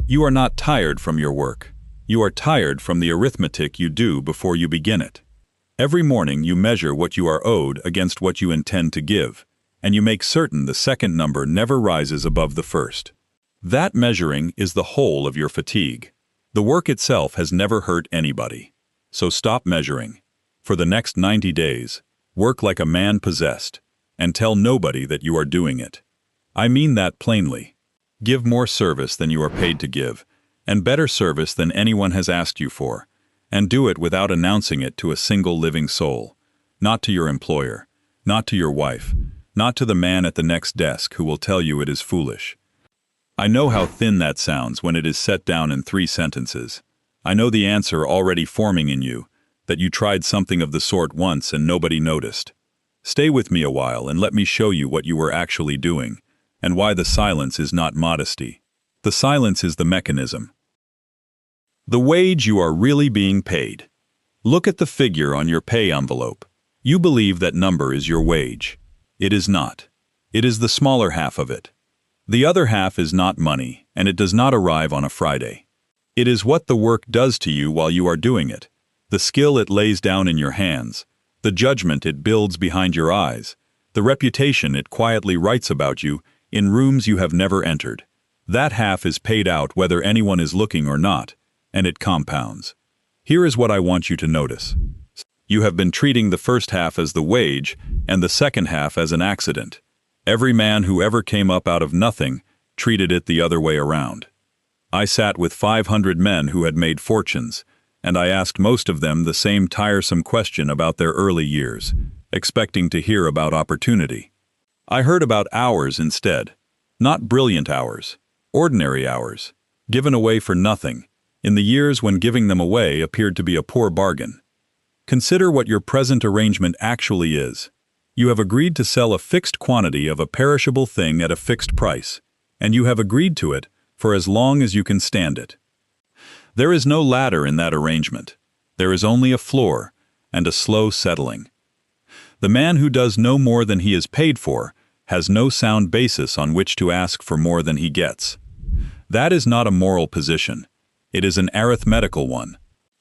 You are not tired from your work. You are tired from the arithmetic you do before you begin it. Every morning you measure what you are owed against what you intend to give, and you make certain the second number never rises above the first. That measuring is the whole of your fatigue. The work itself has never hurt anybody. So stop measuring. For the next 90 days, work like a man possessed, and tell nobody that you are doing it. I mean that plainly. Give more service than you are paid to give, and better service than anyone has asked you for, and do it without announcing it to a single living soul, not to your employer, not to your wife, not to the man at the next desk who will tell you it is foolish. I know how thin that sounds when it is set down in 3 sentences. I know the answer already forming in you, that you tried something of the sort once and nobody noticed. Stay with me a while and let me show you what you were actually doing, and why the silence is not modesty. The silence is the mechanism. The wage you are really being paid. Look at the figure on your pay envelope. You believe that number is your wage. It is not. It is the smaller half of it. The other half is not money, and it does not arrive on a Friday. It is what the work does to you while you are doing it, the skill it lays down in your hands, the judgment it builds behind your eyes, the reputation it quietly writes about you in rooms you have never entered. That half is paid out whether anyone is looking or not, and it compounds. Here is what I want you to notice. You have been treating the first half as the wage and the second half as an accident. Every man who ever came up out of nothing treated it the other way around. I sat with 500 men who had made fortunes, and I asked most of them the same tiresome question about their early years, expecting to hear about opportunity. I heard about hours instead, not brilliant hours, ordinary hours, given away for nothing, in the years when giving them away appeared to be a poor bargain. Consider what your present arrangement actually is. You have agreed to sell a fixed quantity of a perishable thing at a fixed price, and you have agreed to it for as long as you can stand it. There is no ladder in that arrangement. There is only a floor and a slow settling. The man who does no more than he is paid for has no sound basis on which to ask for more than he gets. That is not a moral position. It is an arithmetical one.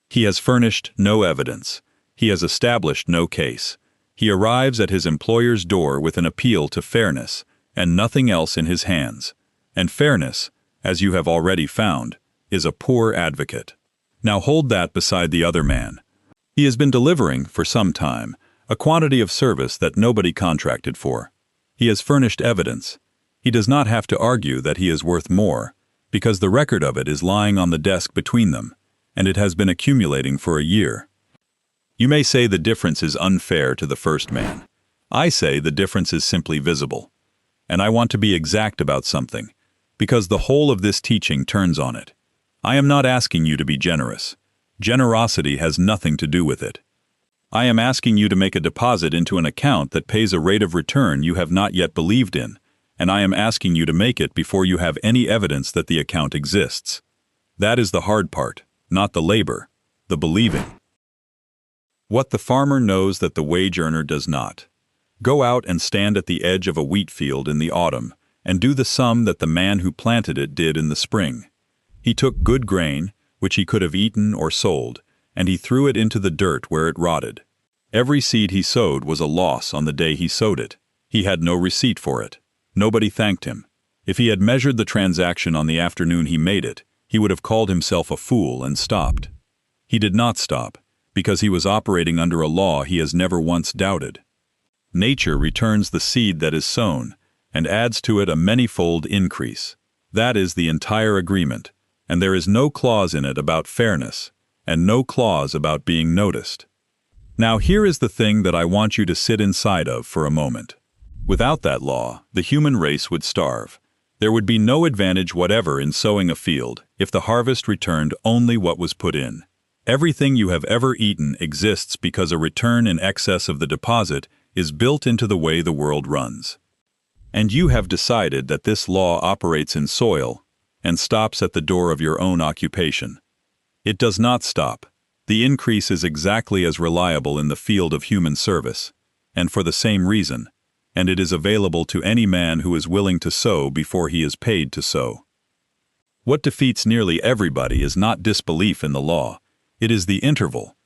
He has furnished no evidence. He has established no case. He arrives at his employer's door with an appeal to fairness and nothing else in his hands. And fairness, as you have already found, is a poor advocate. Now hold that beside the other man. He has been delivering, for some time, a quantity of service that nobody contracted for. He has furnished evidence. He does not have to argue that he is worth more, because the record of it is lying on the desk between them, and it has been accumulating for a year. You may say the difference is unfair to the first man. I say the difference is simply visible. And I want to be exact about something, because the whole of this teaching turns on it. I am not asking you to be generous. Generosity has nothing to do with it. I am asking you to make a deposit into an account that pays a rate of return you have not yet believed in, and I am asking you to make it before you have any evidence that the account exists. That is the hard part, not the labor, the believing. What the farmer knows that the wage earner does not. Go out and stand at the edge of a wheat field in the autumn and do the sum that the man who planted it did in the spring. He took good grain, which he could have eaten or sold, and he threw it into the dirt where it rotted. Every seed he sowed was a loss on the day he sowed it. He had no receipt for it. Nobody thanked him. If he had measured the transaction on the afternoon he made it, he would have called himself a fool and stopped. He did not stop, because he was operating under a law he has never once doubted. Nature returns the seed that is sown, and adds to it a many-fold increase. That is the entire agreement, and there is no clause in it about fairness, and no clause about being noticed. Now here is the thing that I want you to sit inside of for a moment. Without that law, the human race would starve. There would be no advantage whatever in sowing a field if the harvest returned only what was put in. Everything you have ever eaten exists because a return in excess of the deposit is built into the way the world runs. And you have decided that this law operates in soil and stops at the door of your own occupation. It does not stop. The increase is exactly as reliable in the field of human service, and for the same reason, and it is available to any man who is willing to sow before he is paid to sow. What defeats nearly everybody is not disbelief in the law. It is the interval.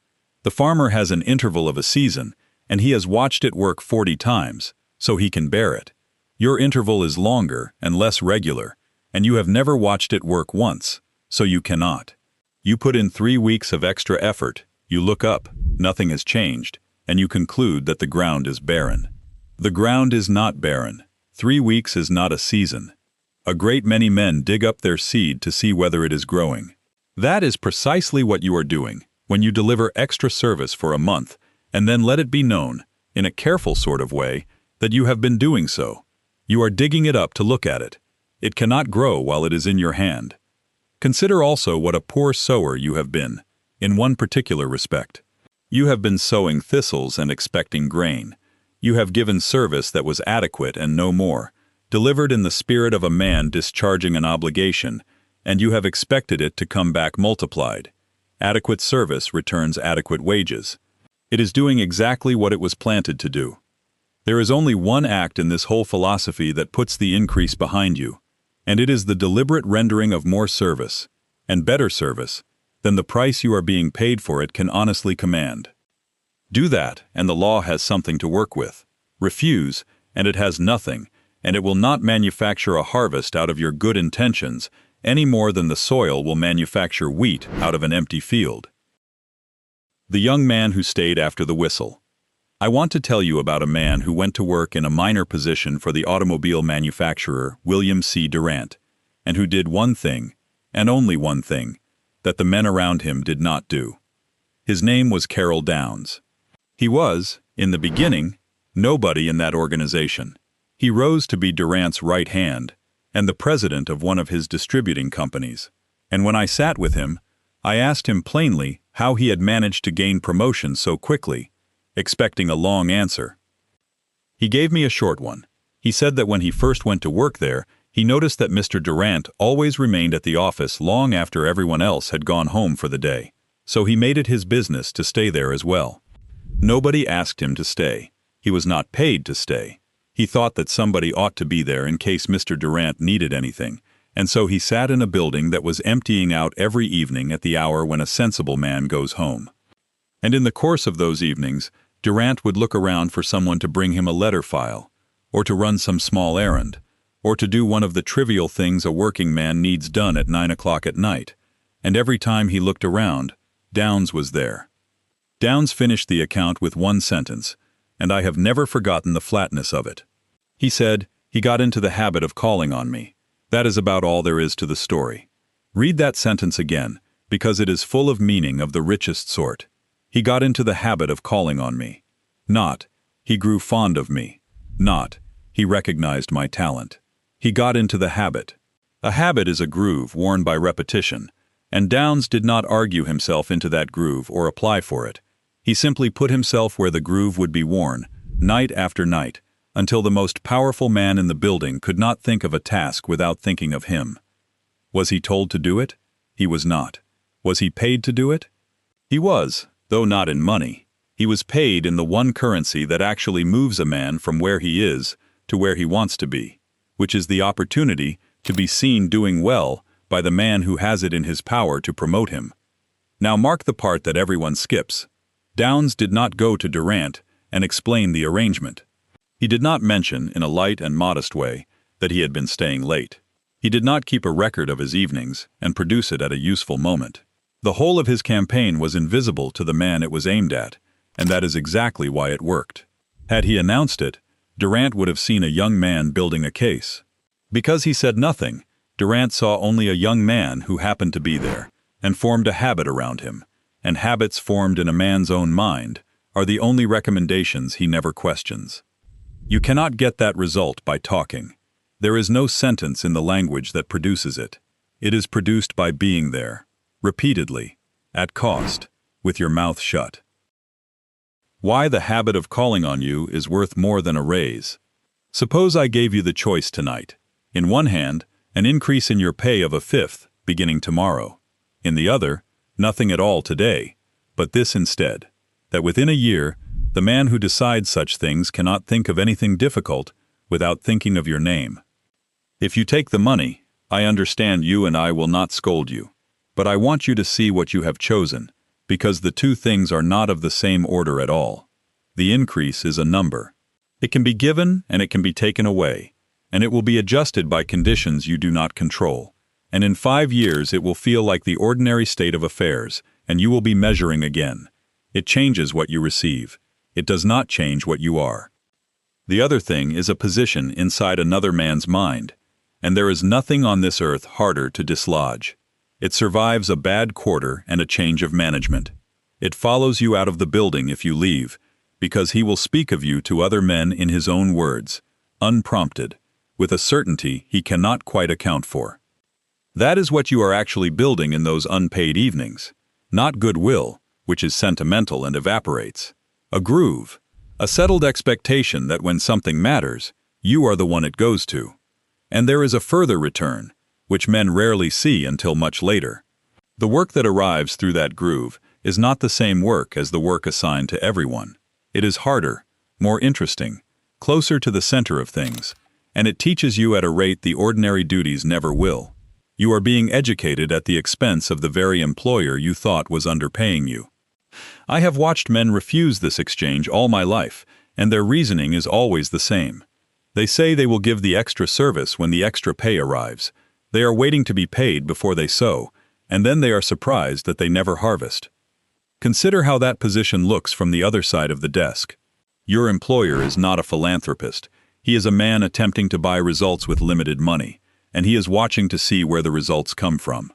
The farmer has an interval of a season, and he has watched it work 40 times, so he can bear it. Your interval is longer and less regular, and you have never watched it work once, so you cannot. You put in 3 weeks of extra effort, you look up, nothing has changed, and you conclude that the ground is barren. The ground is not barren. 3 weeks is not a season. A great many men dig up their seed to see whether it is growing. That is precisely what you are doing when you deliver extra service for a month and then let it be known, in a careful sort of way, that you have been doing so. You are digging it up to look at it. It cannot grow while it is in your hand. Consider also what a poor sower you have been, in one particular respect. You have been sowing thistles and expecting grain. You have given service that was adequate and no more, delivered in the spirit of a man discharging an obligation, and you have expected it to come back multiplied. Adequate service returns adequate wages. It is doing exactly what it was planted to do. There is only one act in this whole philosophy that puts the increase behind you, and it is the deliberate rendering of more service, and better service, than the price you are being paid for it can honestly command. Do that, and the law has something to work with. Refuse, and it has nothing, and it will not manufacture a harvest out of your good intentions any more than the soil will manufacture wheat out of an empty field. The young man who stayed after the whistle. I want to tell you about a man who went to work in a minor position for the automobile manufacturer William C. Durant, and who did one thing, and only one thing, that the men around him did not do. His name was Carroll Downs. He was, in the beginning, nobody in that organization. He rose to be Durant's right hand and the president of one of his distributing companies. And when I sat with him, I asked him plainly how he had managed to gain promotion so quickly, expecting a long answer. He gave me a short one. He said that when he first went to work there, he noticed that Mr. Durant always remained at the office long after everyone else had gone home for the day, so he made it his business to stay there as well. Nobody asked him to stay. He was not paid to stay. He thought that somebody ought to be there in case Mr. Durant needed anything, and so he sat in a building that was emptying out every evening at the hour when a sensible man goes home. And in the course of those evenings, Durant would look around for someone to bring him a letter file, or to run some small errand, or to do one of the trivial things a working man needs done at 9 o'clock at night, and every time he looked around, Downs was there. Downs finished the account with one sentence, and I have never forgotten the flatness of it. He said, he got into the habit of calling on me. That is about all there is to the story. Read that sentence again, because it is full of meaning of the richest sort. He got into the habit of calling on me. Not, he grew fond of me. Not, he recognized my talent. He got into the habit. A habit is a groove worn by repetition, and Downs did not argue himself into that groove or apply for it. He simply put himself where the groove would be worn, night after night, until the most powerful man in the building could not think of a task without thinking of him. Was he told to do it? He was not. Was he paid to do it? He was, though not in money. He was paid in the one currency that actually moves a man from where he is to where he wants to be, which is the opportunity to be seen doing well by the man who has it in his power to promote him. Now mark the part that everyone skips. Downs did not go to Durant and explain the arrangement. He did not mention, in a light and modest way, that he had been staying late. He did not keep a record of his evenings and produce it at a useful moment. The whole of his campaign was invisible to the man it was aimed at, and that is exactly why it worked. Had he announced it, Durant would have seen a young man building a case. Because he said nothing, Durant saw only a young man who happened to be there, and formed a habit around him, and habits formed in a man's own mind are the only recommendations he never questions. You cannot get that result by talking. There is no sentence in the language that produces it. It is produced by being there, repeatedly, at cost, with your mouth shut. Why the habit of calling on you is worth more than a raise. Suppose I gave you the choice tonight. In one hand, an increase in your pay of 1/5, beginning tomorrow. In the other, nothing at all today, but this instead, that within a year, the man who decides such things cannot think of anything difficult without thinking of your name. If you take the money, I understand you and I will not scold you. But I want you to see what you have chosen, because the two things are not of the same order at all. The increase is a number. It can be given and it can be taken away, and it will be adjusted by conditions you do not control. And in 5 years it will feel like the ordinary state of affairs, and you will be measuring again. It changes what you receive. It does not change what you are. The other thing is a position inside another man's mind, and there is nothing on this earth harder to dislodge. It survives a bad quarter and a change of management. It follows you out of the building if you leave, because he will speak of you to other men in his own words, unprompted, with a certainty he cannot quite account for. That is what you are actually building in those unpaid evenings. Not goodwill, which is sentimental and evaporates. A groove, a settled expectation that when something matters, you are the one it goes to. And there is a further return, which men rarely see until much later. The work that arrives through that groove is not the same work as the work assigned to everyone. It is harder, more interesting, closer to the center of things, and it teaches you at a rate the ordinary duties never will. You are being educated at the expense of the very employer you thought was underpaying you. I have watched men refuse this exchange all my life, and their reasoning is always the same. They say they will give the extra service when the extra pay arrives. They are waiting to be paid before they sow, and then they are surprised that they never harvest. Consider how that position looks from the other side of the desk. Your employer is not a philanthropist. He is a man attempting to buy results with limited money, and he is watching to see where the results come from.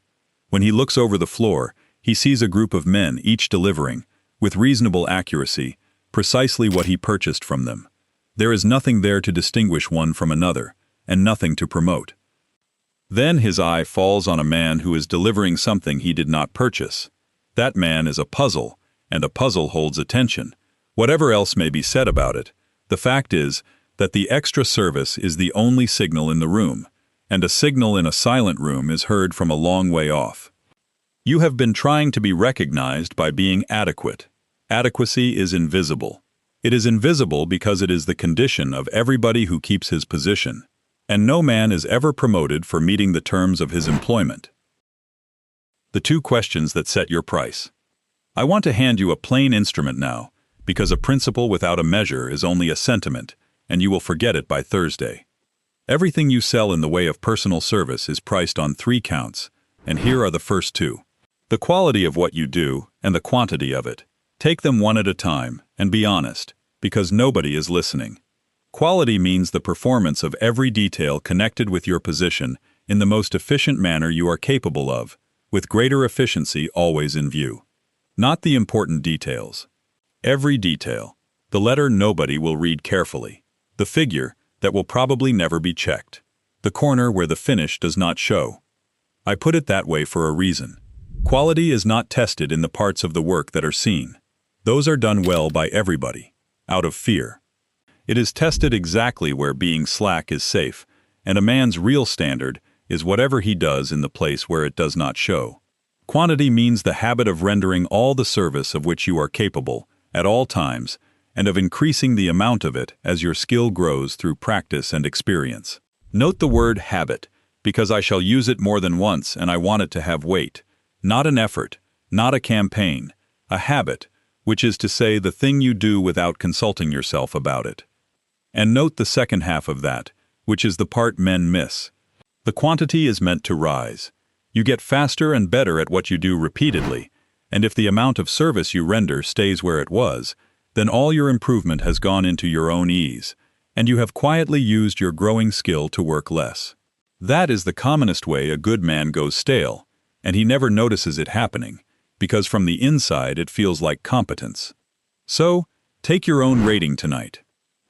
When he looks over the floor, he sees a group of men each delivering, with reasonable accuracy, precisely what he purchased from them. There is nothing there to distinguish one from another, and nothing to promote. Then his eye falls on a man who is delivering something he did not purchase. That man is a puzzle, and a puzzle holds attention. Whatever else may be said about it, the fact is that the extra service is the only signal in the room, and a signal in a silent room is heard from a long way off. You have been trying to be recognized by being adequate. Adequacy is invisible. It is invisible because it is the condition of everybody who keeps his position, and no man is ever promoted for meeting the terms of his employment. The two questions that set your price. I want to hand you a plain instrument now, because a principle without a measure is only a sentiment, and you will forget it by Thursday. Everything you sell in the way of personal service is priced on 3 counts, and here are the first 2. The quality of what you do and the quantity of it. Take them one at a time, and be honest, because nobody is listening. Quality means the performance of every detail connected with your position in the most efficient manner you are capable of, with greater efficiency always in view. Not the important details. Every detail. The letter nobody will read carefully. The figure that will probably never be checked. The corner where the finish does not show. I put it that way for a reason. Quality is not tested in the parts of the work that are seen. Those are done well by everybody, out of fear. It is tested exactly where being slack is safe, and a man's real standard is whatever he does in the place where it does not show. Quantity means the habit of rendering all the service of which you are capable, at all times, and of increasing the amount of it as your skill grows through practice and experience. Note the word habit, because I shall use it more than once and I want it to have weight. Not an effort, not a campaign, a habit, which is to say the thing you do without consulting yourself about it. And note the second half of that, which is the part men miss. The quantity is meant to rise. You get faster and better at what you do repeatedly, and if the amount of service you render stays where it was, then all your improvement has gone into your own ease, and you have quietly used your growing skill to work less. That is the commonest way a good man goes stale, and he never notices it happening, because from the inside it feels like competence. So, take your own rating tonight.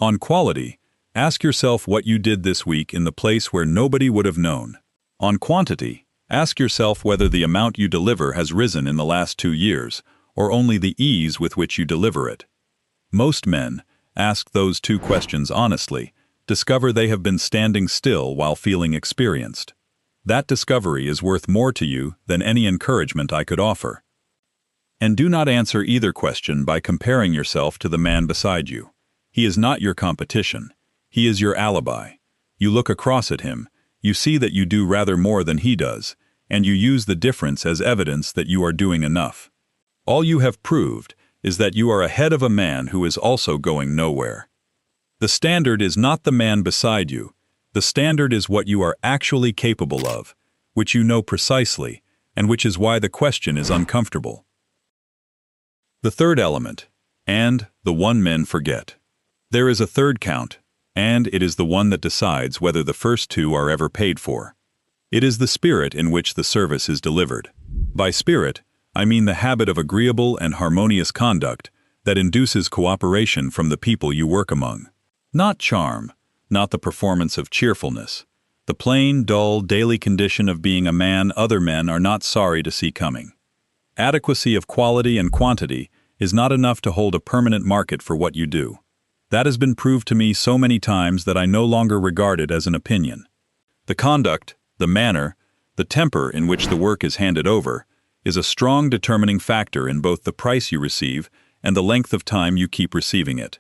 On quality, ask yourself what you did this week in the place where nobody would have known. On quantity, ask yourself whether the amount you deliver has risen in the last 2 years, or only the ease with which you deliver it. Most men, ask those 2 questions honestly, discover they have been standing still while feeling experienced. That discovery is worth more to you than any encouragement I could offer. And do not answer either question by comparing yourself to the man beside you. He is not your competition. He is your alibi. You look across at him, you see that you do rather more than he does, and you use the difference as evidence that you are doing enough. All you have proved is that you are ahead of a man who is also going nowhere. The standard is not the man beside you. The standard is what you are actually capable of, which you know precisely, and which is why the question is uncomfortable. The third element, and the one men forget. There is a third count, and it is the one that decides whether the first two are ever paid for. It is the spirit in which the service is delivered. By spirit, I mean the habit of agreeable and harmonious conduct that induces cooperation from the people you work among. Not charm, not the performance of cheerfulness. The plain, dull, daily condition of being a man other men are not sorry to see coming. Adequacy of quality and quantity is not enough to hold a permanent market for what you do. That has been proved to me so many times that I no longer regard it as an opinion. The conduct, the manner, the temper in which the work is handed over, is a strong determining factor in both the price you receive and the length of time you keep receiving it.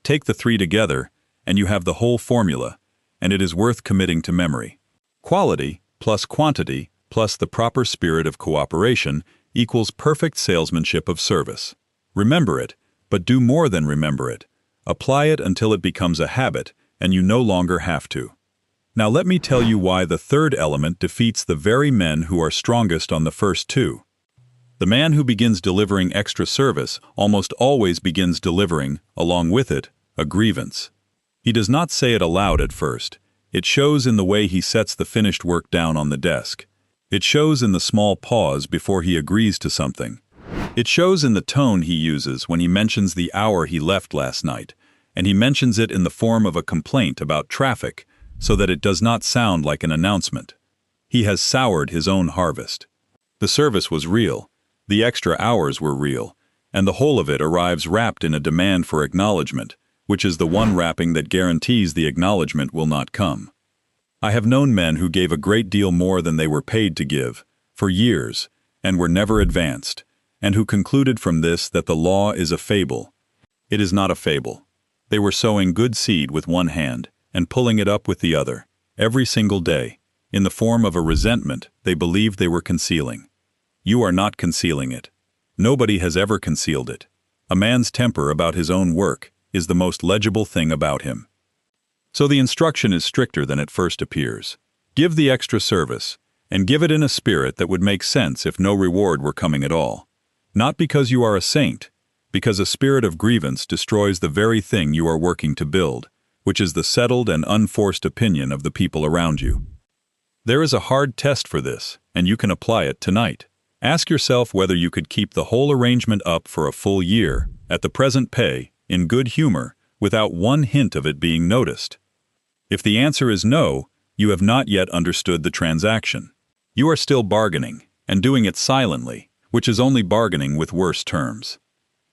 Take the three together, and you have the whole formula, and it is worth committing to memory. Quality plus quantity plus the proper spirit of cooperation equals perfect salesmanship of service. Remember it, but do more than remember it. Apply it until it becomes a habit, and you no longer have to. Now let me tell you why the third element defeats the very men who are strongest on the first two. The man who begins delivering extra service almost always begins delivering, along with it, a grievance. He does not say it aloud at first. It shows in the way he sets the finished work down on the desk. It shows in the small pause before he agrees to something. It shows in the tone he uses when he mentions the hour he left last night, and he mentions it in the form of a complaint about traffic, so that it does not sound like an announcement. He has soured his own harvest. The service was real, the extra hours were real, and the whole of it arrives wrapped in a demand for acknowledgement, which is the one wrapping that guarantees the acknowledgement will not come. I have known men who gave a great deal more than they were paid to give, for years, and were never advanced, and who concluded from this that the law is a fable. It is not a fable. They were sowing good seed with one hand, and pulling it up with the other, every single day, in the form of a resentment they believed they were concealing. You are not concealing it. Nobody has ever concealed it. A man's temper about his own work is the most legible thing about him. So the instruction is stricter than it first appears. Give the extra service, and give it in a spirit that would make sense if no reward were coming at all. Not because you are a saint, because a spirit of grievance destroys the very thing you are working to build, which is the settled and unforced opinion of the people around you. There is a hard test for this, and you can apply it tonight. Ask yourself whether you could keep the whole arrangement up for a full year, at the present pay, in good humor, without one hint of it being noticed. If the answer is no, you have not yet understood the transaction. You are still bargaining, and doing it silently, which is only bargaining with worse terms.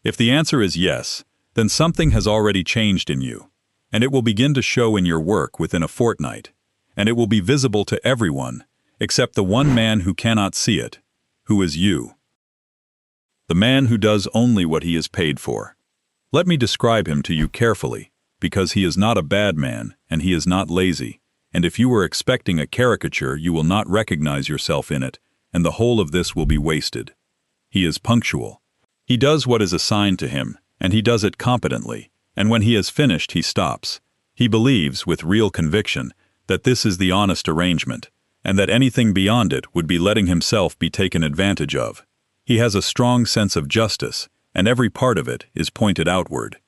If the answer is yes, then something has already changed in you, and it will begin to show in your work within a fortnight, and it will be visible to everyone, except the one man who cannot see it, who is you. The man who does only what he is paid for. Let me describe him to you carefully, because he is not a bad man, and he is not lazy, and if you were expecting a caricature you will not recognize yourself in it, and the whole of this will be wasted. He is punctual. He does what is assigned to him, and he does it competently, and when he has finished he stops. He believes, with real conviction, that this is the honest arrangement, and that anything beyond it would be letting himself be taken advantage of. He has a strong sense of justice, and every part of it is pointed outward.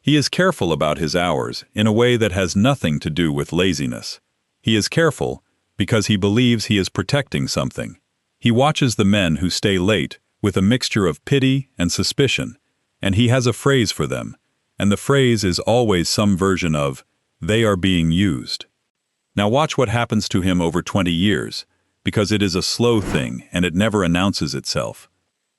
He is careful about his hours in a way that has nothing to do with laziness. He is careful because he believes he is protecting something. He watches the men who stay late with a mixture of pity and suspicion, and he has a phrase for them, and the phrase is always some version of, "They are being used." Now watch what happens to him over 20 years, because it is a slow thing and it never announces itself.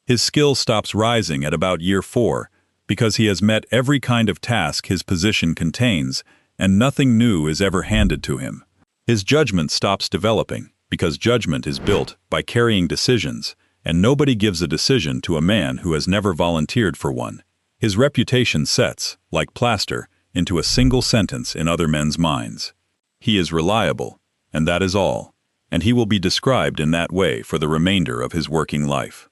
His skill stops rising at about year 4, because he has met every kind of task his position contains, and nothing new is ever handed to him. His judgment stops developing, because judgment is built by carrying decisions, and nobody gives a decision to a man who has never volunteered for one. His reputation sets, like plaster, into a single sentence in other men's minds. He is reliable, and that is all, and he will be described in that way for the remainder of his working life.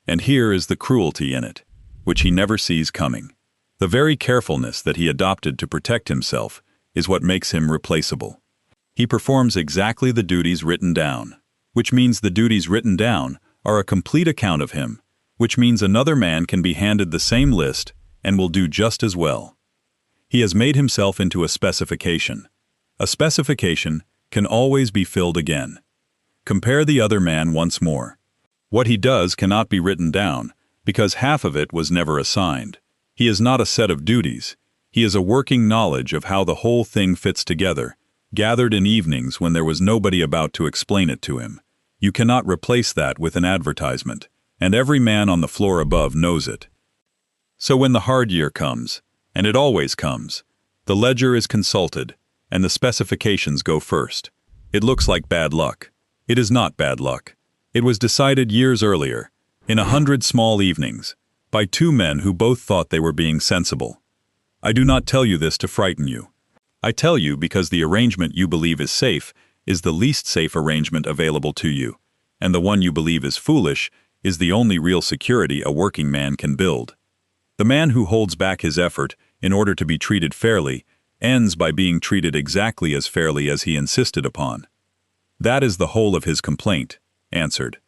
And here is the cruelty in it, which he never sees coming. The very carefulness that he adopted to protect himself is what makes him replaceable. He performs exactly the duties written down, which means the duties written down are a complete account of him, which means another man can be handed the same list and will do just as well. He has made himself into a specification. A specification can always be filled again. Compare the other man once more. What he does cannot be written down, because half of it was never assigned. He is not a set of duties. He is a working knowledge of how the whole thing fits together, gathered in evenings when there was nobody about to explain it to him. You cannot replace that with an advertisement, and every man on the floor above knows it. So when the hard year comes, and it always comes, the ledger is consulted, and the specifications go first. It looks like bad luck. It is not bad luck. It was decided years earlier, in 100 small evenings, by two men who both thought they were being sensible. I do not tell you this to frighten you. I tell you because the arrangement you believe is safe is the least safe arrangement available to you, and the one you believe is foolish is the only real security a working man can build. The man who holds back his effort in order to be treated fairly ends by being treated exactly as fairly as he insisted upon. That is the whole of his complaint, answered.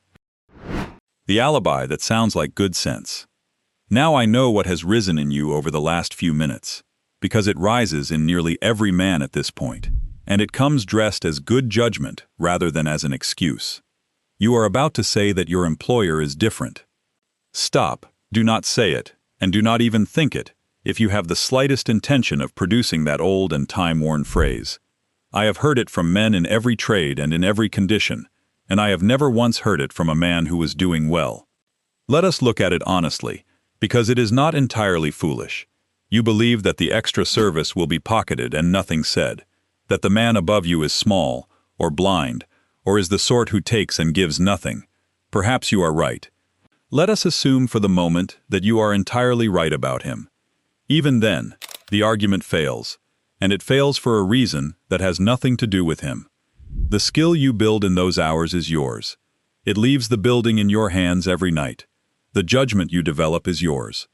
The alibi that sounds like good sense. Now I know what has risen in you over the last few minutes, because it rises in nearly every man at this point, and it comes dressed as good judgment rather than as an excuse. You are about to say that your employer is different. Stop, do not say it, and do not even think it, if you have the slightest intention of producing that old and time-worn phrase. I have heard it from men in every trade and in every condition, and I have never once heard it from a man who was doing well. Let us look at it honestly, because it is not entirely foolish. You believe that the extra service will be pocketed and nothing said, that the man above you is small, or blind, or is the sort who takes and gives nothing. Perhaps you are right. Let us assume for the moment that you are entirely right about him. Even then, the argument fails, and it fails for a reason that has nothing to do with him. The skill you build in those hours is yours. It leaves the building in your hands every night. The judgment you develop is yours.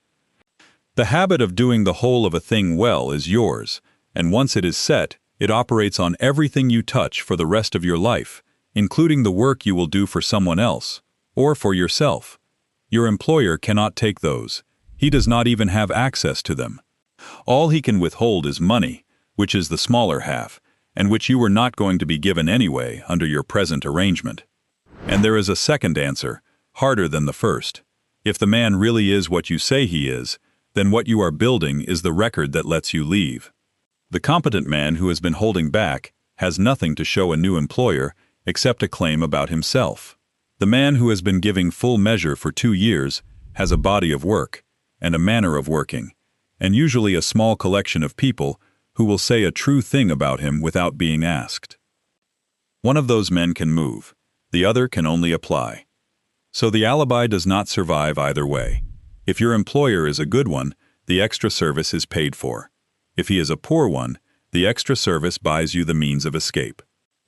The habit of doing the whole of a thing well is yours, and once it is set, it operates on everything you touch for the rest of your life, including the work you will do for someone else, or for yourself. Your employer cannot take those. He does not even have access to them. All he can withhold is money, which is the smaller half, and which you were not going to be given anyway under your present arrangement. And there is a second answer, harder than the first. If the man really is what you say he is, then what you are building is the record that lets you leave. The competent man who has been holding back has nothing to show a new employer except a claim about himself. The man who has been giving full measure for 2 years has a body of work and a manner of working, and usually a small collection of people who will say a true thing about him without being asked. One of those men can move, the other can only apply. So the alibi does not survive either way. If your employer is a good one, the extra service is paid for. If he is a poor one, the extra service buys you the means of escape.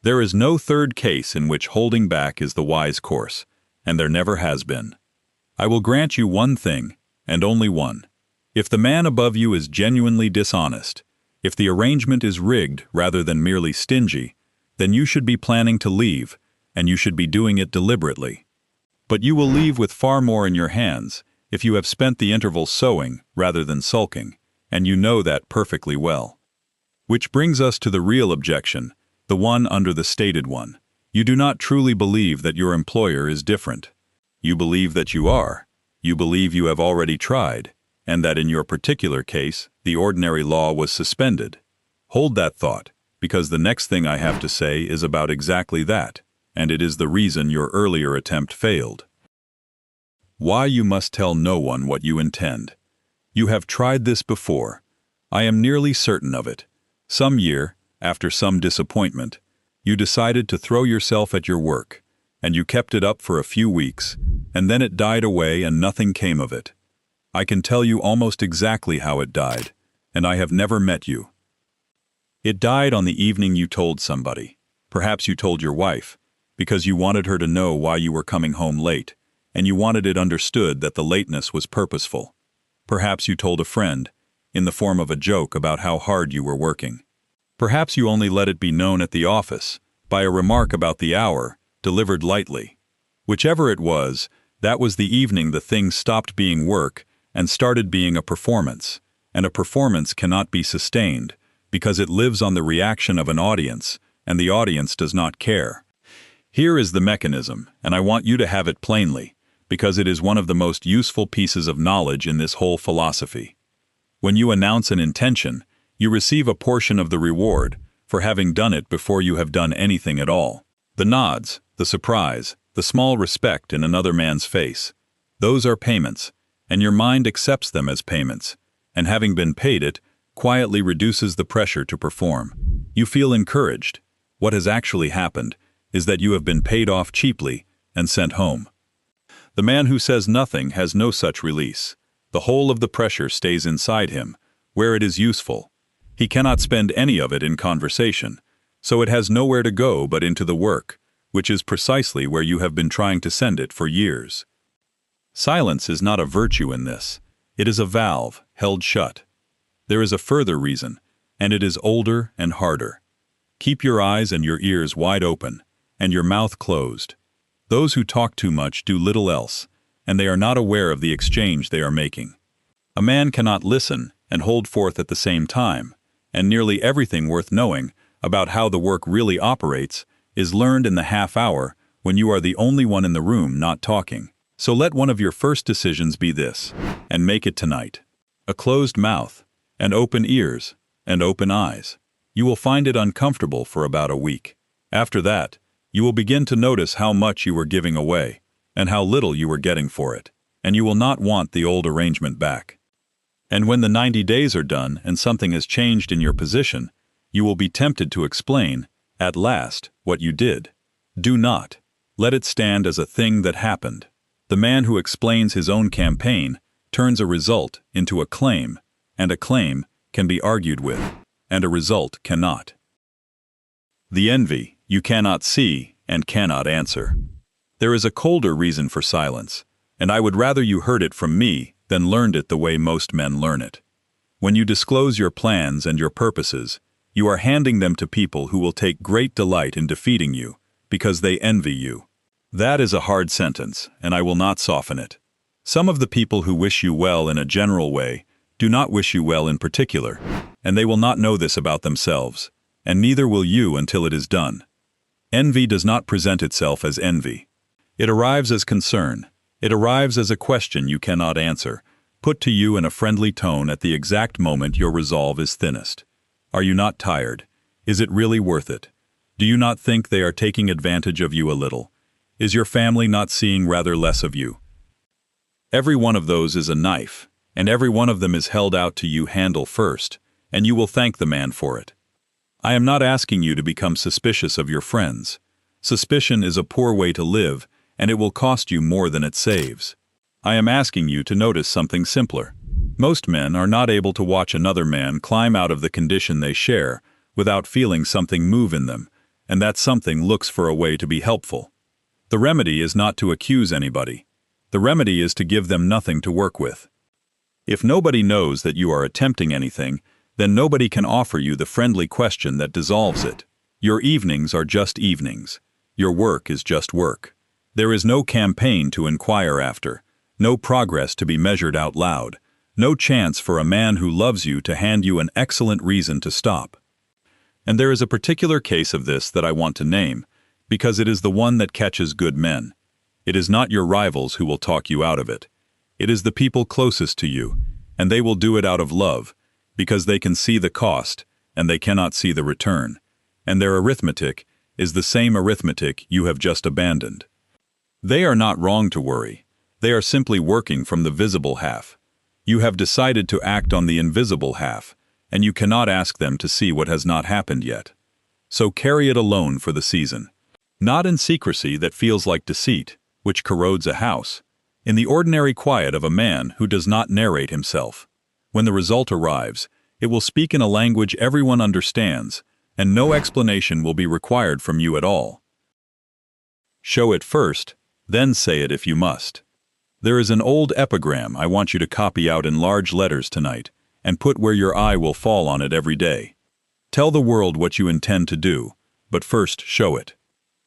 There is no third case in which holding back is the wise course, and there never has been. I will grant you one thing, and only one. If the man above you is genuinely dishonest, if the arrangement is rigged rather than merely stingy, then you should be planning to leave, and you should be doing it deliberately. But you will leave with far more in your hands if you have spent the interval sewing rather than sulking, and you know that perfectly well. Which brings us to the real objection, the one under the stated one. You do not truly believe that your employer is different. You believe that you are. You believe you have already tried, and that in your particular case, the ordinary law was suspended. Hold that thought, because the next thing I have to say is about exactly that, and it is the reason your earlier attempt failed. Why you must tell no one what you intend. You have tried this before. I am nearly certain of it. Some year, after some disappointment, you decided to throw yourself at your work, and you kept it up for a few weeks, and then it died away and nothing came of it. I can tell you almost exactly how it died, and I have never met you. It died on the evening you told somebody, Perhaps you told your wife, because you wanted her to know why you were coming home late, and you wanted it understood that the lateness was purposeful. Perhaps you told a friend, in the form of a joke about how hard you were working. Perhaps you only let it be known at the office, by a remark about the hour, delivered lightly. Whichever it was, that was the evening the thing stopped being work and started being a performance, and a performance cannot be sustained, because it lives on the reaction of an audience, and the audience does not care. Here is the mechanism, and I want you to have it plainly, because it is one of the most useful pieces of knowledge in this whole philosophy. When you announce an intention, you receive a portion of the reward for having done it before you have done anything at all. The nods, the surprise, the small respect in another man's face, those are payments, and your mind accepts them as payments, and having been paid it, quietly reduces the pressure to perform. You feel encouraged. What has actually happened is that you have been paid off cheaply and sent home. The man who says nothing has no such release. The whole of the pressure stays inside him, where it is useful. He cannot spend any of it in conversation, so it has nowhere to go but into the work, which is precisely where you have been trying to send it for years. Silence is not a virtue in this. It is a valve held shut. There is a further reason, and it is older and harder. Keep your eyes and your ears wide open, and your mouth closed. Those who talk too much do little else, and they are not aware of the exchange they are making. A man cannot listen and hold forth at the same time, and nearly everything worth knowing about how the work really operates is learned in the half hour when you are the only one in the room not talking. So let one of your first decisions be this, and make it tonight. A closed mouth, and open ears, and open eyes. You will find it uncomfortable for about a week. After that, you will begin to notice how much you were giving away, and how little you were getting for it, and you will not want the old arrangement back. And when the 90 days are done and something has changed in your position, you will be tempted to explain, at last, what you did. Do not. Let it stand as a thing that happened. The man who explains his own campaign turns a result into a claim, and a claim can be argued with, and a result cannot. The envy you cannot see and cannot answer. There is a colder reason for silence, and I would rather you heard it from me than learned it the way most men learn it. When you disclose your plans and your purposes, you are handing them to people who will take great delight in defeating you, because they envy you. That is a hard sentence, and I will not soften it. Some of the people who wish you well in a general way do not wish you well in particular, and they will not know this about themselves, and neither will you until it is done. Envy does not present itself as envy. It arrives as concern. It arrives as a question you cannot answer, put to you in a friendly tone at the exact moment your resolve is thinnest. Are you not tired? Is it really worth it? Do you not think they are taking advantage of you a little? Is your family not seeing rather less of you? Every one of those is a knife, and every one of them is held out to you handle first, and you will thank the man for it. I am not asking you to become suspicious of your friends. Suspicion is a poor way to live, and it will cost you more than it saves. I am asking you to notice something simpler. Most men are not able to watch another man climb out of the condition they share without feeling something move in them, and that something looks for a way to be helpful. The remedy is not to accuse anybody. The remedy is to give them nothing to work with. If nobody knows that you are attempting anything, then nobody can offer you the friendly question that dissolves it. Your evenings are just evenings. Your work is just work. There is no campaign to inquire after, no progress to be measured out loud, no chance for a man who loves you to hand you an excellent reason to stop. And there is a particular case of this that I want to name, because it is the one that catches good men. It is not your rivals who will talk you out of it. It is the people closest to you, and they will do it out of love, because they can see the cost, and they cannot see the return, and their arithmetic is the same arithmetic you have just abandoned. They are not wrong to worry. They are simply working from the visible half. You have decided to act on the invisible half, and you cannot ask them to see what has not happened yet. So carry it alone for the season. Not in secrecy that feels like deceit, which corrodes a house. In the ordinary quiet of a man who does not narrate himself. When the result arrives, it will speak in a language everyone understands, and no explanation will be required from you at all. Show it first, then say it if you must. There is an old epigram I want you to copy out in large letters tonight and put where your eye will fall on it every day. Tell the world what you intend to do, but first show it.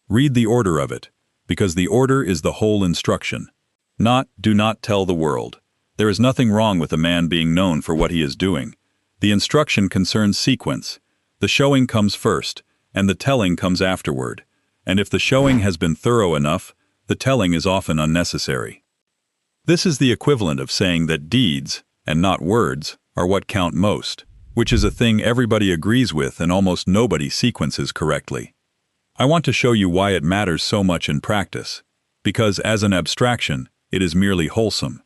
Read the order of it, because the order is the whole instruction. Do not tell the world. There is nothing wrong with a man being known for what he is doing. The instruction concerns sequence. The showing comes first, and the telling comes afterward. And if the showing has been thorough enough, the telling is often unnecessary. This is the equivalent of saying that deeds, and not words, are what count most, which is a thing everybody agrees with and almost nobody sequences correctly. I want to show you why it matters so much in practice, because as an abstraction, it is merely wholesome.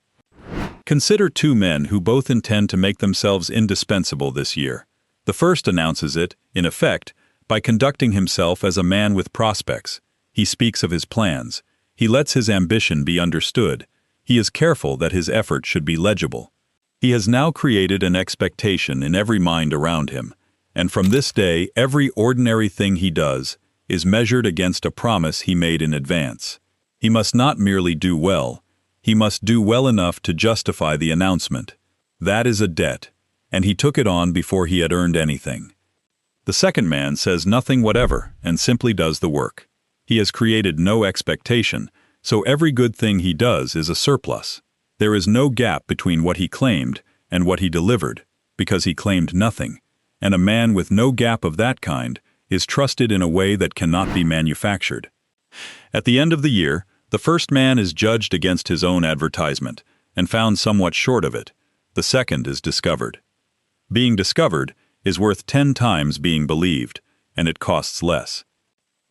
Consider two men who both intend to make themselves indispensable this year. The first announces it, in effect, by conducting himself as a man with prospects. He speaks of his plans. He lets his ambition be understood. He is careful that his effort should be legible. He has now created an expectation in every mind around him, and from this day every ordinary thing he does is measured against a promise he made in advance. He must not merely do well, he must do well enough to justify the announcement. That is a debt, and he took it on before he had earned anything. The second man says nothing whatever and simply does the work. He has created no expectation, so every good thing he does is a surplus. There is no gap between what he claimed and what he delivered, because he claimed nothing, and a man with no gap of that kind is trusted in a way that cannot be manufactured. At the end of the year, the first man is judged against his own advertisement and found somewhat short of it. The second is discovered. Being discovered is worth 10 times being believed, and it costs less.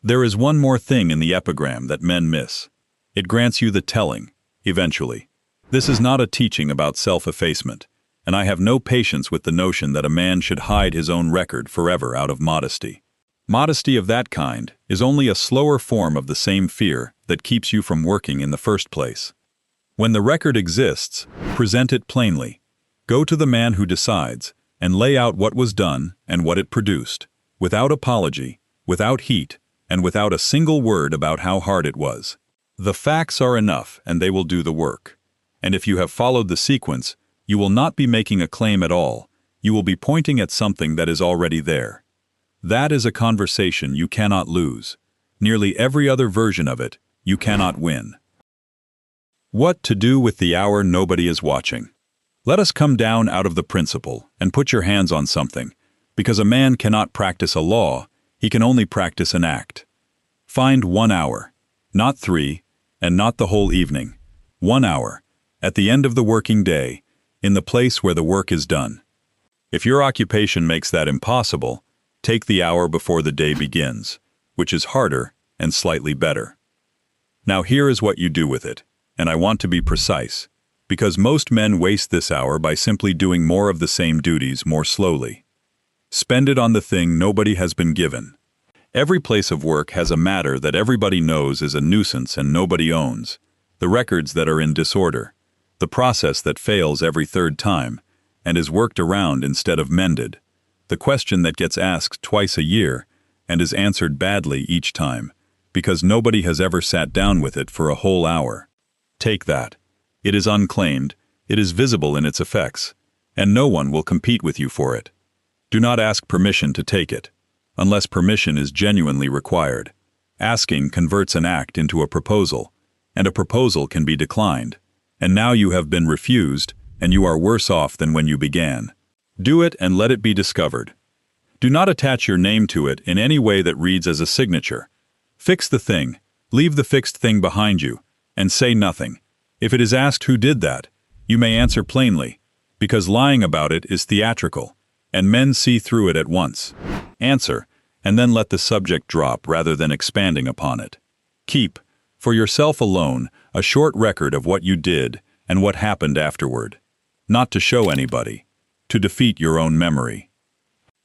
There is one more thing in the epigram that men miss. It grants you the telling, eventually. This is not a teaching about self-effacement, and I have no patience with the notion that a man should hide his own record forever out of modesty. Modesty of that kind is only a slower form of the same fear that keeps you from working in the first place. When the record exists, present it plainly. Go to the man who decides, and lay out what was done and what it produced, without apology, without heat, and without a single word about how hard it was. The facts are enough, and they will do the work. And if you have followed the sequence, you will not be making a claim at all. You will be pointing at something that is already there. That is a conversation you cannot lose. Nearly every other version of it, you cannot win. What to do with the hour nobody is watching? Let us come down out of the principle and put your hands on something, because a man cannot practice a law, he can only practice an act. Find 1 hour, not 3, and not the whole evening. 1 hour, at the end of the working day, in the place where the work is done. If your occupation makes that impossible, take the hour before the day begins, which is harder and slightly better. Now here is what you do with it, and I want to be precise, because most men waste this hour by simply doing more of the same duties more slowly. Spend it on the thing nobody has been given. Every place of work has a matter that everybody knows is a nuisance and nobody owns, the records that are in disorder, the process that fails every third time and is worked around instead of mended, the question that gets asked twice a year and is answered badly each time, because nobody has ever sat down with it for a whole hour. Take that. It is unclaimed, it is visible in its effects, and no one will compete with you for it. Do not ask permission to take it, unless permission is genuinely required. Asking converts an act into a proposal, and a proposal can be declined, and now you have been refused, and you are worse off than when you began. Do it and let it be discovered. Do not attach your name to it in any way that reads as a signature. Fix the thing, leave the fixed thing behind you, and say nothing. If it is asked who did that, you may answer plainly, because lying about it is theatrical, and men see through it at once. Answer, and then let the subject drop rather than expanding upon it. Keep, for yourself alone, a short record of what you did and what happened afterward. Not to show anybody, to defeat your own memory.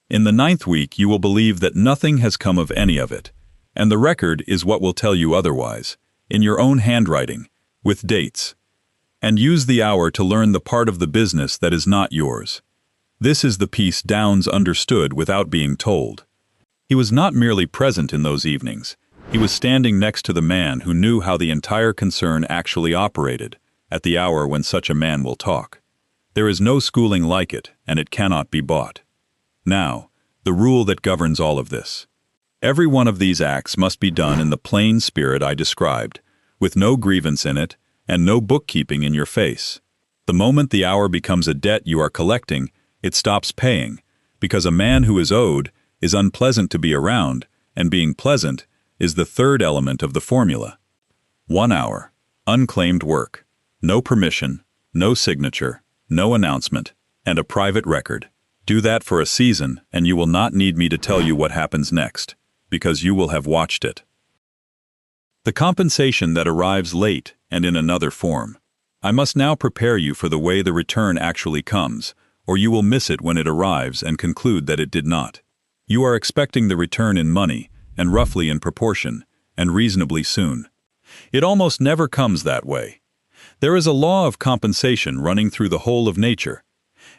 In the 9th week you will believe that nothing has come of any of it, and the record is what will tell you otherwise, in your own handwriting, with dates. And use the hour to learn the part of the business that is not yours. This is the piece Downs understood without being told. He was not merely present in those evenings. He was standing next to the man who knew how the entire concern actually operated, at the hour when such a man will talk. There is no schooling like it, and it cannot be bought. Now, the rule that governs all of this. Every one of these acts must be done in the plain spirit I described, with no grievance in it, and no bookkeeping in your face. The moment the hour becomes a debt you are collecting, it stops paying, because a man who is owed is unpleasant to be around, and being pleasant is the third element of the formula. 1 hour, unclaimed work, no permission, no signature, no announcement, and a private record. Do that for a season, and you will not need me to tell you what happens next, because you will have watched it. The compensation that arrives late and in another form. I must now prepare you for the way the return actually comes, or you will miss it when it arrives and conclude that it did not. You are expecting the return in money, and roughly in proportion, and reasonably soon. It almost never comes that way. There is a law of compensation running through the whole of nature,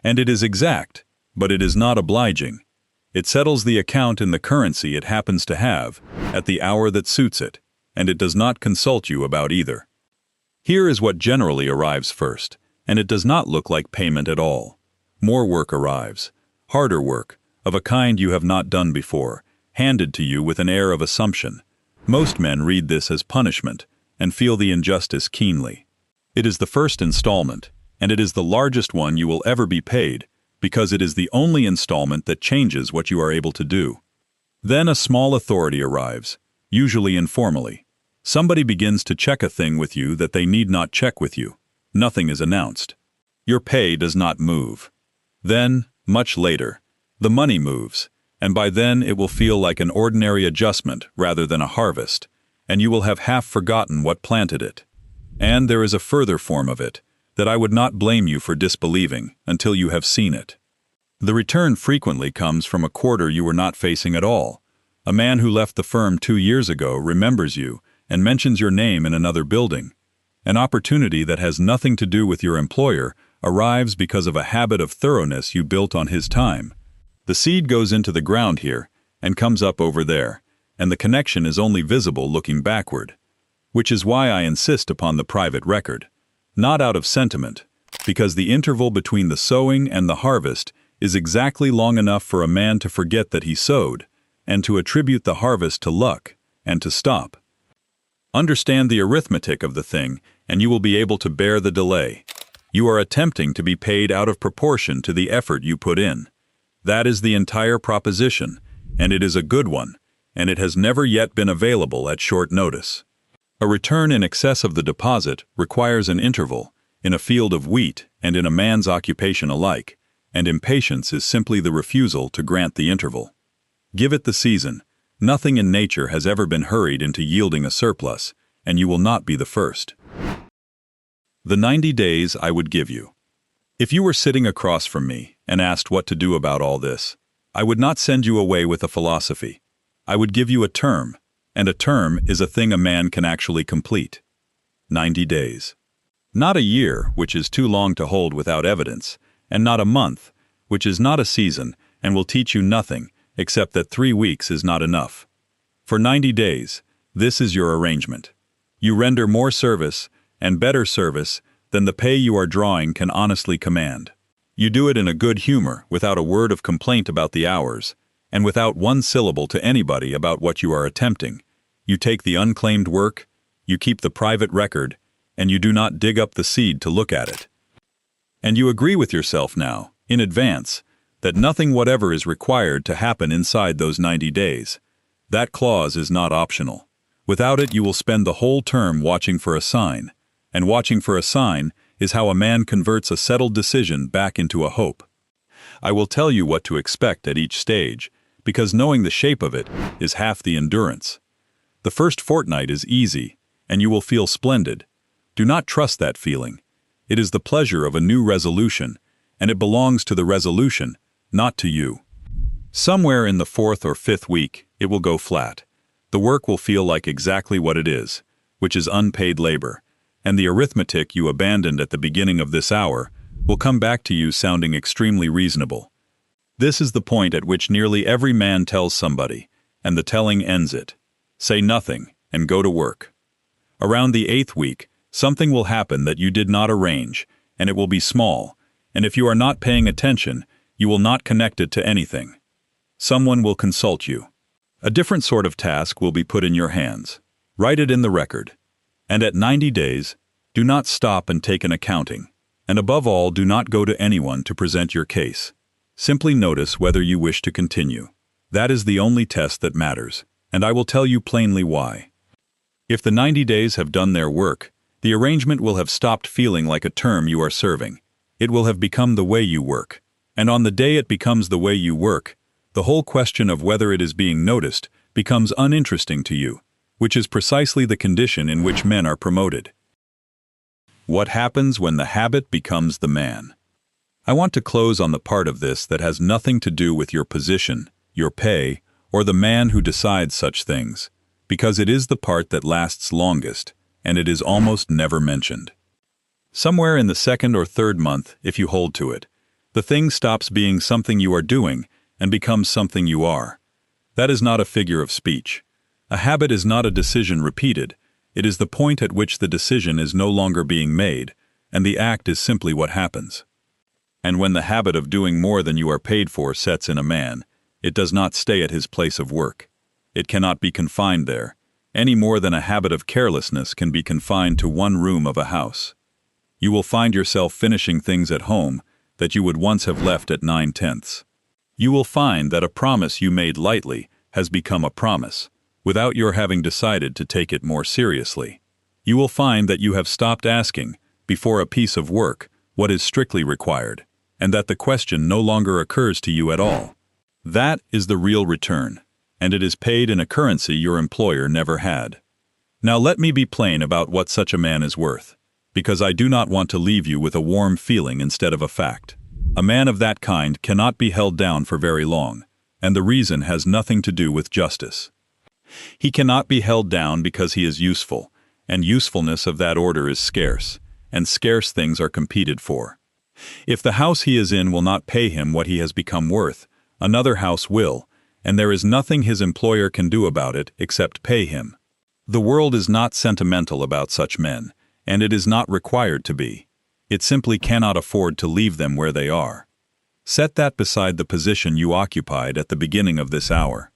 and it is exact, but it is not obliging. It settles the account in the currency it happens to have, at the hour that suits it, and it does not consult you about either. Here is what generally arrives first, and it does not look like payment at all. More work arrives, harder work, of a kind you have not done before, handed to you with an air of assumption. Most men read this as punishment, and feel the injustice keenly. It is the first installment, and it is the largest one you will ever be paid, because it is the only installment that changes what you are able to do. Then a small authority arrives, usually informally. Somebody begins to check a thing with you that they need not check with you. Nothing is announced. Your pay does not move. Then, much later, the money moves, and by then it will feel like an ordinary adjustment rather than a harvest, and you will have half forgotten what planted it. And there is a further form of it, that I would not blame you for disbelieving until you have seen it. The return frequently comes from a quarter you were not facing at all. A man who left the firm 2 years ago remembers you and mentions your name in another building. An opportunity that has nothing to do with your employer arrives because of a habit of thoroughness you built on his time. The seed goes into the ground here and comes up over there, and the connection is only visible looking backward. Which is why I insist upon the private record. Not out of sentiment, because the interval between the sowing and the harvest is exactly long enough for a man to forget that he sowed, and to attribute the harvest to luck, and to stop. Understand the arithmetic of the thing, and you will be able to bear the delay. You are attempting to be paid out of proportion to the effort you put in. That is the entire proposition, and it is a good one, and it has never yet been available at short notice. A return in excess of the deposit requires an interval, in a field of wheat and in a man's occupation alike, and impatience is simply the refusal to grant the interval. Give it the season. Nothing in nature has ever been hurried into yielding a surplus, and you will not be the first. The 90 days I would give you. If you were sitting across from me and asked what to do about all this, I would not send you away with a philosophy. I would give you a term, and a term is a thing a man can actually complete. 90 days. Not a year, which is too long to hold without evidence, and not a month, which is not a season and will teach you nothing, except that 3 weeks is not enough. For 90 days, this is your arrangement. You render more service, and better service, than the pay you are drawing can honestly command. You do it in a good humor, without a word of complaint about the hours, and without one syllable to anybody about what you are attempting. You take the unclaimed work, you keep the private record, and you do not dig up the seed to look at it. And you agree with yourself now, in advance, that nothing whatever is required to happen inside those 90 days. That clause is not optional. Without it you will spend the whole term watching for a sign, and watching for a sign is how a man converts a settled decision back into a hope. I will tell you what to expect at each stage, because knowing the shape of it is half the endurance. The first fortnight is easy, and you will feel splendid. Do not trust that feeling. It is the pleasure of a new resolution, and it belongs to the resolution, not to you. Somewhere in the 4th or 5th week, it will go flat. The work will feel like exactly what it is, which is unpaid labor, and the arithmetic you abandoned at the beginning of this hour will come back to you sounding extremely reasonable. This is the point at which nearly every man tells somebody, and the telling ends it. Say nothing, and go to work. Around the 8th week, something will happen that you did not arrange, and it will be small, and if you are not paying attention, you will not connect it to anything. Someone will consult you. A different sort of task will be put in your hands. Write it in the record. And at 90 days, do not stop and take an accounting. And above all, do not go to anyone to present your case. Simply notice whether you wish to continue. That is the only test that matters, and I will tell you plainly why. If the 90 days have done their work, the arrangement will have stopped feeling like a term you are serving. It will have become the way you work. And on the day it becomes the way you work, the whole question of whether it is being noticed becomes uninteresting to you, which is precisely the condition in which men are promoted. What happens when the habit becomes the man? I want to close on the part of this that has nothing to do with your position, your pay, or the man who decides such things, because it is the part that lasts longest, and it is almost never mentioned. Somewhere in the 2nd or 3rd month, if you hold to it, the thing stops being something you are doing and becomes something you are. That is not a figure of speech. A habit is not a decision repeated. It is the point at which the decision is no longer being made, and the act is simply what happens. And when the habit of doing more than you are paid for sets in a man, it does not stay at his place of work. It cannot be confined there, any more than a habit of carelessness can be confined to one room of a house. You will find yourself finishing things at home that you would once have left at 9/10. You will find that a promise you made lightly has become a promise, without your having decided to take it more seriously. You will find that you have stopped asking, before a piece of work, what is strictly required, and that the question no longer occurs to you at all. That is the real return, and it is paid in a currency your employer never had. Now let me be plain about what such a man is worth, because I do not want to leave you with a warm feeling instead of a fact. A man of that kind cannot be held down for very long, and the reason has nothing to do with justice. He cannot be held down because he is useful, and usefulness of that order is scarce, and scarce things are competed for. If the house he is in will not pay him what he has become worth, another house will, and there is nothing his employer can do about it except pay him. The world is not sentimental about such men, and it is not required to be. It simply cannot afford to leave them where they are. Set that beside the position you occupied at the beginning of this hour.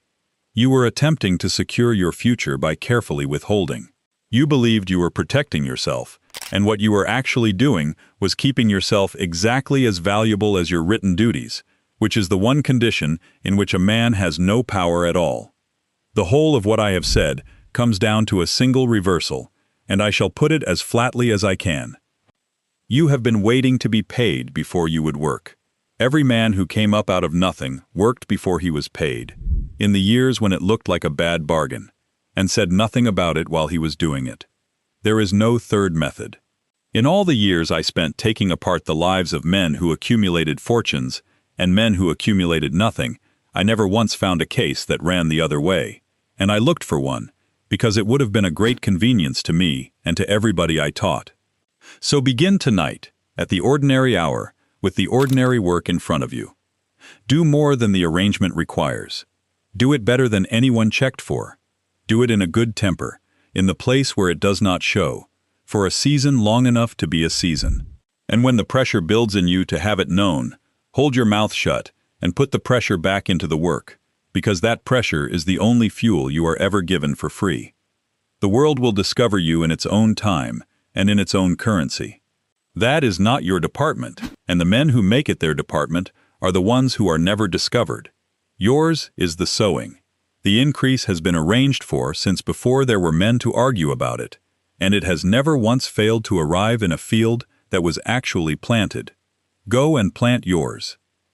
You were attempting to secure your future by carefully withholding. You believed you were protecting yourself, and what you were actually doing was keeping yourself exactly as valuable as your written duties, which is the one condition in which a man has no power at all. The whole of what I have said comes down to a single reversal, and I shall put it as flatly as I can. You have been waiting to be paid before you would work. Every man who came up out of nothing worked before he was paid, in the years when it looked like a bad bargain, and said nothing about it while he was doing it. There is no third method. In all the years I spent taking apart the lives of men who accumulated fortunes and men who accumulated nothing, I never once found a case that ran the other way, and I looked for one, because it would have been a great convenience to me and to everybody I taught. So begin tonight, at the ordinary hour, with the ordinary work in front of you. Do more than the arrangement requires. Do it better than anyone checked for. Do it in a good temper, in the place where it does not show, for a season long enough to be a season. And when the pressure builds in you to have it known, hold your mouth shut and put the pressure back into the work, because that pressure is the only fuel you are ever given for free. The world will discover you in its own time and in its own currency. That is not your department, and the men who make it their department are the ones who are never discovered. Yours is the sowing. The increase has been arranged for since before there were men to argue about it, and it has never once failed to arrive in a field that was actually planted. Go and plant yours.